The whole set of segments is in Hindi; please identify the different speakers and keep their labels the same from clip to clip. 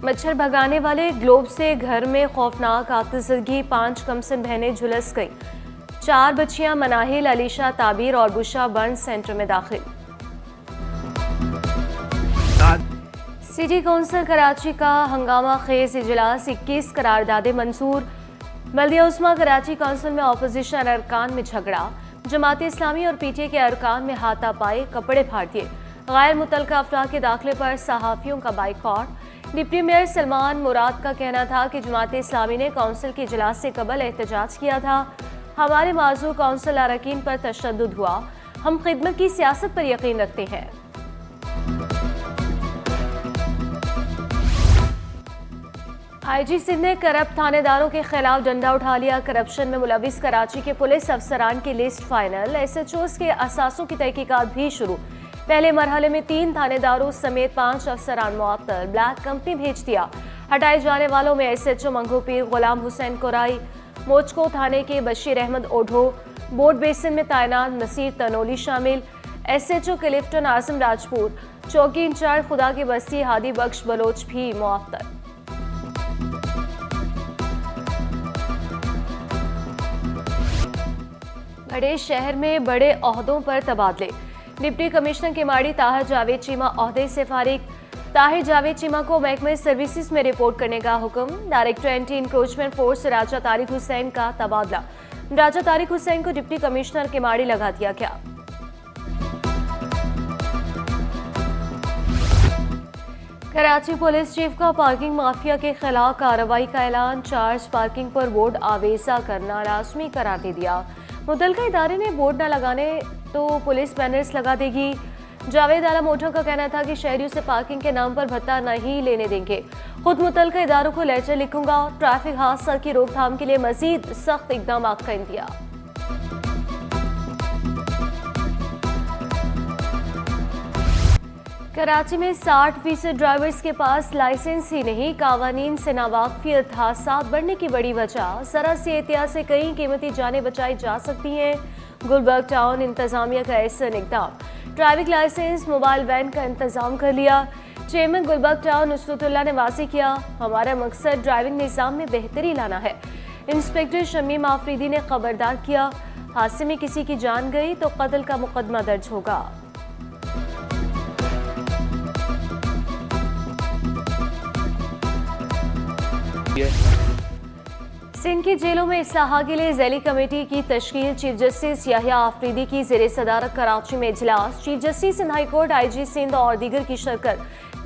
Speaker 1: मच्छर भगाने वाले ग्लोब से घर में खौफनाक आतिशगी, 5 कमसिन बहनें झुलस गईं। 4 बच्चियां मनाहिल, अलीशा, ताबीर और बुशा बर्न सेंटर में दाखिल। सिटी काउंसिल कराची का हंगामा खेज इजलास, 21 करारदादे मंजूर। बल्दिया उस्मा कराची काउंसिल में अपोजिशन अरकान में झगड़ा, जमात इस्लामी और पीटीए के अरकान में हाथापाई, कपड़े फाड़ दिए। गैर मुतल्लका अफराद के दाखिले पर सहाफ़ियों का बाइकॉट। डिप्टी मेयर सलमान मुराद का कहना था कि जमात इस्लामी ने काउंसिल के इजलास से कबल एहतजाज किया था। हमारे माजूर काउंसिल अरकान पर तशद्दुद हुआ। हम खिदमत की सियासत पर यकीन रखते हैं। आईजी सिंध ने करप्ट थानेदारों के खिलाफ डंडा उठा लिया। करप्शन में मुलविस कराची के पुलिस अफसरान की लिस्ट फाइनल, एसएचओज के असासों की तहकीकात भी शुरू। पहले मरहले में 3 थानेदारों समेत 5 अफसरान मुअत्तल, ब्लैक कंपनी भेज दिया। हटाए जाने वालों में एसएचओ मंगोपीर गुलाम हुसैन कोराई, मोचको थाने के बशीर अहमद ओढो, बोर्ड बेसिन में तैनात नसीर तनोली शामिल, एसएचओ क्लिफ्टन आजम राजपूत, चौकी इंचार्ज खुदा की बस्ती हादी बख्श बलोच भी मुअत्तल। बड़े शहर में बड़े ओहदों पर तबादले। डिप्टी कमिश्नर केमाड़ी ताहिर जावेद चीमा ओहदे से फारिग। ताहिर जावेद चीमा को महकमे सर्विसेज में रिपोर्ट करने का हुक्म। डायरेक्टर एंटी इंक्रोचमेंट फोर्स राजा तारिक हुसैन का तबादला। राजा तारिक हुसैन को डिप्टी कमिश्नर केमाड़ी लगा दिया गया। कराची पुलिस चीफ का पार्किंग माफिया के खिलाफ कार्रवाई का ऐलान। चार्ज पार्किंग पर बोर्ड आवेजा करना लाजमी करार दे दिया। मुतल्लिका इदारे ने बोर्ड न लगाने तो पुलिस बैनर्स लगा देगी। जावेद आला मोटर का कहना था कि शहरियों से पार्किंग के नाम पर भत्ता नहीं लेने देंगे। खुद मुतल्लिका इदारों को लेटर लिखूंगा। ट्रैफिक हादसा की रोकथाम के लिए मजीद सख्त इकदाम का इंदिया। कराची में 60% ड्राइवर्स के पास लाइसेंस ही नहीं। कावानीन से नावाकिफियत हादसात बढ़ने की बड़ी वजह। जरा सी एहतियात से कई कीमती जानें बचाई जा सकती हैं। गुलबर्ग टाउन इंतजामिया का ऐसा इक़दाम। ड्राइविंग लाइसेंस मोबाइल वैन का इंतजाम कर लिया। चेयरमैन गुलबर्ग टाउन नुसरतुल्लाह ने वाज़ेह किया, हमारा मकसद ड्राइविंग निज़ाम में बेहतरी लाना है। इंस्पेक्टर शमीम आफरीदी ने खबरदार किया, हादसे में किसी की जान गई तो कत्ल का मुकदमा दर्ज होगा। सिंध की जेलों में इस्लाहा के लिए ज़ैली कमेटी की तश्कील। चीफ जस्टिस याहिया आफरीदी की ज़ेरे सदारत कराची में इजलास। Chief justice Sindh high court, IG Sindh और दीगर की शिरकत।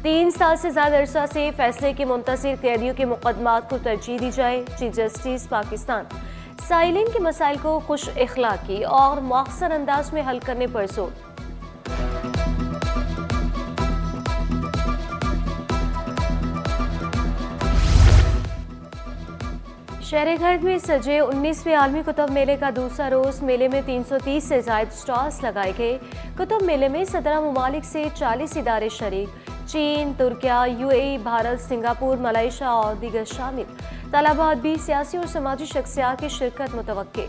Speaker 1: 3 साल से ज्यादा अरसा से फैसले के मुंतज़िर कैदियों के मुकदमात को तरजीह दी जाए। चीफ जस्टिस पाकिस्तान साइलिन के मसाइल को खुश इखलाकी और मौखर अंदाज में हल करने पर जोर। शहर गर्द में सजे 19वें आलमी कुतुब मेले का दूसरा रोज। मेले में 330 से ज्यादा स्टॉल्स लगाए गए। कुतुब मेले में 17 ममालिक से 40 इदारे शरीक। चीन, Türkiye, UAE, Bharat, Singapore, Malaysia और दीगर शामिल। तलबा, अदबी, सियासी और समाजी शख्सियात की शिरकत मुतवक्के।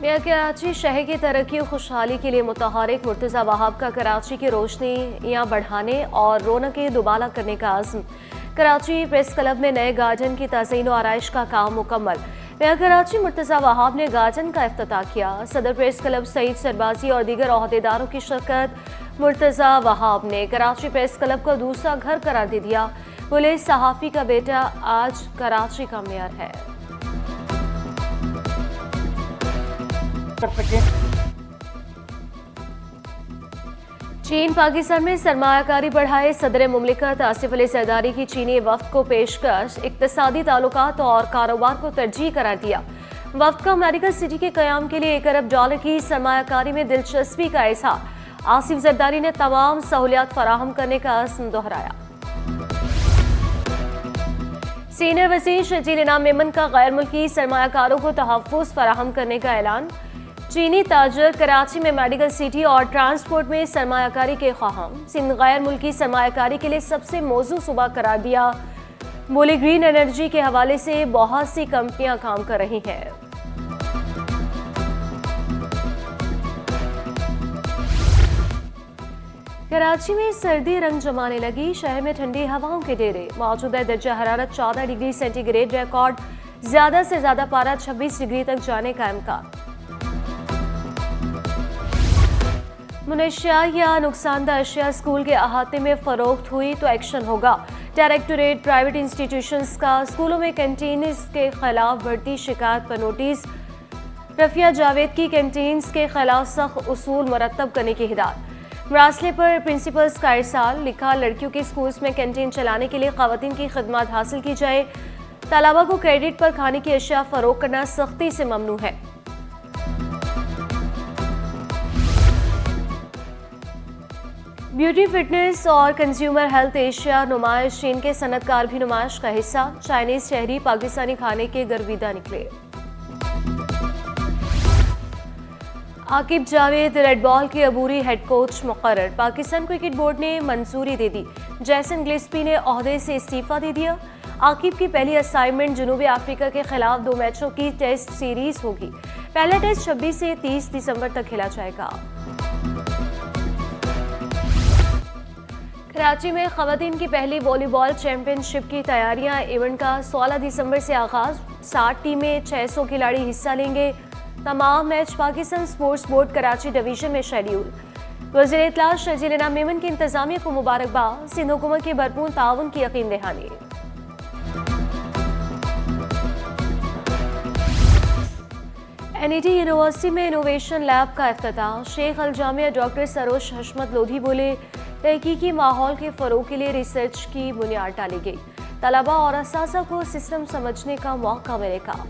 Speaker 1: मेयर कराची शहर की तरक्की और खुशहाली के लिए मुतहरिक मुर्तज़ा वहाब का कराची की रोशनियाँ बढ़ाने और रौनकें दुबाला करने का आज़म। कराची प्रेस क्लब में नए गार्डन की तज़ीन और आराइश का काम मुकम्मल। मेयर कराची मुर्तज़ा वहाब ने गार्डन का इफ्तिताह किया। सदर प्रेस क्लब सईद सरबाजी और दीगर ओहदेदारों की शिरकत। मुर्तज़ा वहाब ने कराची प्रेस क्लब को दूसरा घर करार दे दिया। बोले, सहाफ़ी का बेटा आज कराची का मेयर है। चीन पाकिस्तान में सरमायाकारी बढ़ाए। सदर मुमलिकत आसिफ अली जरदारी की चीनी वफ्द को पेशकश। इक्तसादी ताल्लुकात और कारोबार को तरजीह करार दिया। वफ्द का मेडिकल सिटी के क़याम के लिए $1 अरब की सरमायाकारी में दिलचस्पी का इज़हार। आसिफ जरदारी ने तमाम सहूलियात फराहम करने का अज़्म दोहराया। सीनियर वज़ीर शजील इनाम मेमन का गैर मुल्की सरमायाकारों को तहफ़्फ़ुज़ फराहम करने का ऐलान। चीनी ताजर कराची में मेडिकल सिटी और ट्रांसपोर्ट में सरमायाकारी के ख्वाहाम। सिंध गैर मुल्की सरमायाकारी के लिए सबसे मौजू सूबा करार दिया। बोले, ग्रीन एनर्जी के हवाले से बहुत सी कंपनियां काम कर रही हैं। कराची में सर्दी रंग जमाने लगी, शहर में ठंडी हवाओं के डेरे। मौजूदा दर्जा हरारत 14 डिग्री सेंटीग्रेड रिकॉर्ड, ज्यादा से ज्यादा पारा 26 डिग्री तक जाने का इम्कान। मुनशिया या नुकसानदा अशिया स्कूल के अहाते में फरोख्त हुई तो एक्शन होगा। डायरेक्टोरेट प्राइवेट इंस्टीट्यूशंस का स्कूलों में कैंटीन्स के खिलाफ बढ़ती शिकायत पर नोटिस। रफिया जावेद की कैंटीन्स के खिलाफ सख्त उसूल मुरतब करने की हिदायत। मरासले पर प्रिंसिपल्स का इरसाल, लिखा लड़कियों के स्कूल्स में कैंटीन चलाने के लिए खवातीन की खिदमत हासिल की जाए। तलबा को क्रेडिट पर खाने की अशिया फरोख्त करना सख्ती से ममनू है। ब्यूटी फिटनेस और कंज्यूमर हेल्थ एशिया नुमाइश, चीन के सनतकार भी नुमाइश का हिस्सा। चाइनीज शहरी पाकिस्तानी खाने के गर्विदा निकले। आकिब जावेद रेड बॉल के अबूरी हेड कोच मुकर्रर, पाकिस्तान क्रिकेट बोर्ड ने मंजूरी दे दी। जैसन गिल्स्पी ने ओहदे से इस्तीफा दे दिया। आकिब की पहली असाइनमेंट जनूबी अफ्रीका के खिलाफ 2 मैचों की टेस्ट सीरीज होगी। पहला टेस्ट 26 से 30 दिसंबर तक खेला जाएगा। कराची में खवातीन की पहली वॉलीबॉल चैंपियनशिप की तैयारियां। इवेंट का 16 दिसंबर से आगाज। 60 टीमें, 600 खिलाड़ी हिस्सा लेंगे। तमाम match Pakistan sports board Karachi division में शेड्यूल। वज़ीर इत्तला शजील इनाम मेमन की इंतजामिया को मुबारकबाद। सिंध हुकूमत के भरपूर ताउन की यकीन दहानी। NET यूनिवर्सिटी में इनोवेशन लैब का इफ्तिताह। शेख अल जामिया डॉक्टर सरोज हशमत लोधी बोले, तहकीकी माहौल के फ़रोग़ के लिए रिसर्च की बुनियाद डाली गई। तलबा और असातिज़ा को सिस्टम समझने का मौका मिलेगा।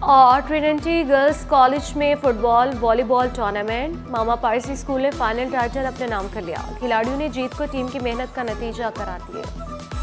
Speaker 1: और ट्रिनिटी गर्ल्स कॉलेज में फुटबॉल वॉलीबॉल टूर्नामेंट। मामा पारसी स्कूल ने फाइनल टाइटल अपने नाम कर लिया। खिलाड़ियों ने जीत को टीम की मेहनत का नतीजा करार दिया।